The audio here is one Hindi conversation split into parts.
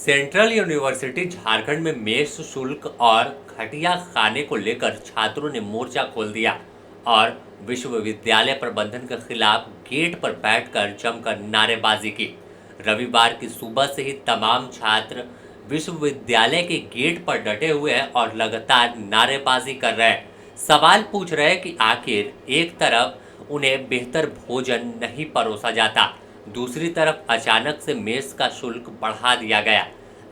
सेंट्रल यूनिवर्सिटी झारखंड में मेस शुल्क और घटिया खाने को लेकर छात्रों ने मोर्चा खोल दिया और विश्वविद्यालय प्रबंधन के खिलाफ गेट पर बैठकर जमकर नारेबाजी की। रविवार की सुबह से ही तमाम छात्र विश्वविद्यालय के गेट पर डटे हुए हैं और लगातार नारेबाजी कर रहे हैं। सवाल पूछ रहे हैं कि आखिर एक तरफ उन्हें बेहतर भोजन नहीं परोसा जाता, दूसरी तरफ अचानक से मेस का शुल्क बढ़ा दिया गया।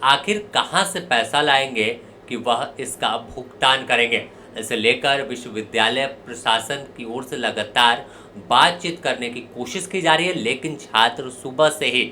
आखिर कहां से पैसा लाएंगे कि वह इसका भुगतान करेंगे? इसे लेकर विश्वविद्यालय प्रशासन की ओर से लगातार बातचीत करने की कोशिश की जा रही है, लेकिन छात्र सुबह से ही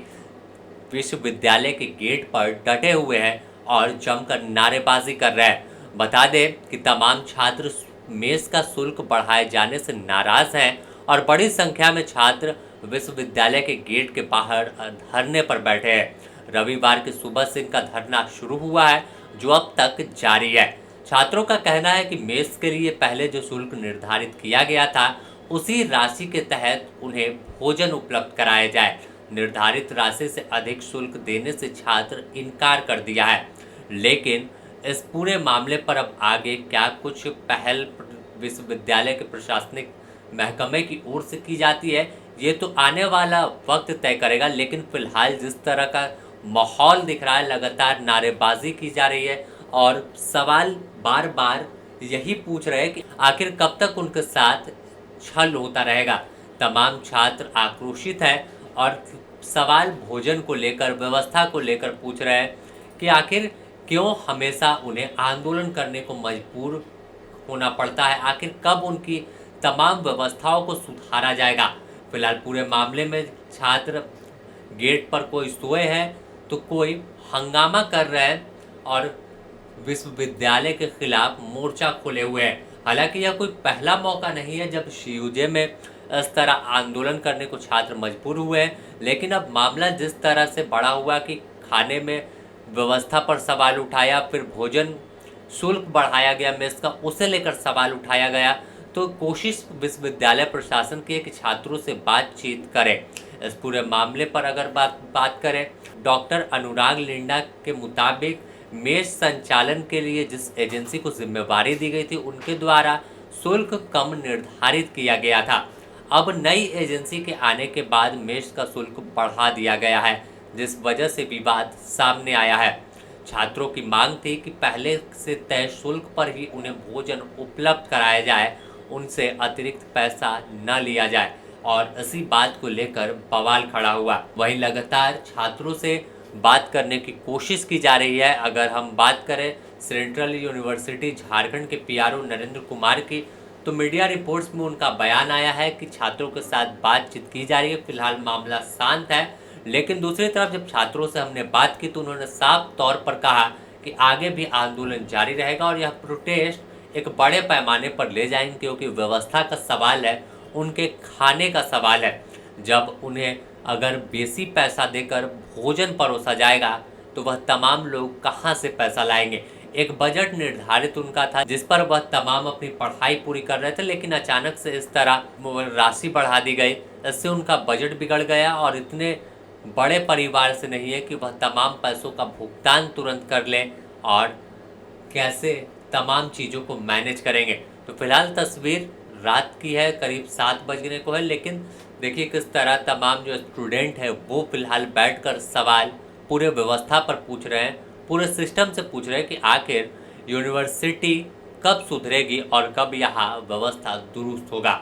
विश्वविद्यालय के गेट पर डटे हुए हैं और जमकर नारेबाजी कर रहे हैं। बता दें कि तमाम छात्र मेस का शुल्क बढ़ाए जाने से नाराज हैं और बड़ी संख्या में छात्र विश्वविद्यालय के गेट के बाहर धरने पर बैठे हैं। रविवार की सुबह से इनका धरना शुरू हुआ है, जो अब तक जारी है। छात्रों का कहना है कि मेस के लिए पहले जो शुल्क निर्धारित किया गया था, उसी राशि के तहत उन्हें भोजन उपलब्ध कराया जाए। निर्धारित राशि से अधिक शुल्क देने से छात्र इनकार कर दिया है। लेकिन इस पूरे मामले पर अब आगे क्या कुछ पहल विश्वविद्यालय के प्रशासनिक महकमे की ओर से की जाती है, ये तो आने वाला वक्त तय करेगा। लेकिन फिलहाल जिस तरह का माहौल दिख रहा है, लगातार नारेबाजी की जा रही है और सवाल बार बार यही पूछ रहे हैं कि आखिर कब तक उनके साथ छल होता रहेगा। तमाम छात्र आक्रोशित हैं और सवाल भोजन को लेकर, व्यवस्था को लेकर पूछ रहे हैं कि आखिर क्यों हमेशा उन्हें आंदोलन करने को मजबूर होना पड़ता है, आखिर कब उनकी तमाम व्यवस्थाओं को सुधारा जाएगा। फिलहाल पूरे मामले में छात्र गेट पर कोई सोए हैं तो कोई हंगामा कर रहे हैं और विश्वविद्यालय के खिलाफ मोर्चा खोले हुए हैं। हालांकि यह कोई पहला मौका नहीं है जब यूजे में इस तरह आंदोलन करने को छात्र मजबूर हुए हैं, लेकिन अब मामला जिस तरह से बड़ा हुआ कि खाने में व्यवस्था पर सवाल उठाया, फिर भोजन शुल्क बढ़ाया गया मेस का, उसे लेकर सवाल उठाया गया, तो कोशिश विश्वविद्यालय प्रशासन की है कि छात्रों से बातचीत करें। इस पूरे मामले पर अगर बात करें, डॉक्टर अनुराग लिंडा के मुताबिक मेस संचालन के लिए जिस एजेंसी को जिम्मेवारी दी गई थी, उनके द्वारा शुल्क कम निर्धारित किया गया था। अब नई एजेंसी के आने के बाद मेस का शुल्क बढ़ा दिया गया है, जिस वजह से विवाद सामने आया है। छात्रों की मांग थी कि पहले से तय शुल्क पर ही उन्हें भोजन उपलब्ध कराया जाए, उनसे अतिरिक्त पैसा न लिया जाए और इसी बात को लेकर बवाल खड़ा हुआ। वहीं लगातार छात्रों से बात करने की कोशिश की जा रही है। अगर हम बात करें सेंट्रल यूनिवर्सिटी झारखंड के पीआरओ नरेंद्र कुमार की, तो मीडिया रिपोर्ट्स में उनका बयान आया है कि छात्रों के साथ बातचीत की जा रही है, फिलहाल मामला शांत है। लेकिन दूसरी तरफ जब छात्रों से हमने बात की तो उन्होंने साफ तौर पर कहा कि आगे भी आंदोलन जारी रहेगा और यह प्रोटेस्ट एक बड़े पैमाने पर ले जाएंगे, क्योंकि व्यवस्था का सवाल है, उनके खाने का सवाल है। जब उन्हें अगर बेसी पैसा देकर भोजन परोसा जाएगा तो वह तमाम लोग कहां से पैसा लाएंगे। एक बजट निर्धारित उनका था जिस पर वह तमाम अपनी पढ़ाई पूरी कर रहे थे, लेकिन अचानक से इस तरह राशि बढ़ा दी गई, इससे उनका बजट बिगड़ गया और इतने बड़े परिवार से नहीं है कि वह तमाम पैसों का भुगतान तुरंत कर लें और कैसे तमाम चीज़ों को मैनेज करेंगे। तो फिलहाल तस्वीर रात की है, करीब 7 बजने को है, लेकिन देखिए किस तरह तमाम जो स्टूडेंट है वो फिलहाल बैठकर सवाल पूरे व्यवस्था पर पूछ रहे हैं, पूरे सिस्टम से पूछ रहे हैं कि आखिर यूनिवर्सिटी कब सुधरेगी और कब यहाँ व्यवस्था दुरुस्त होगा।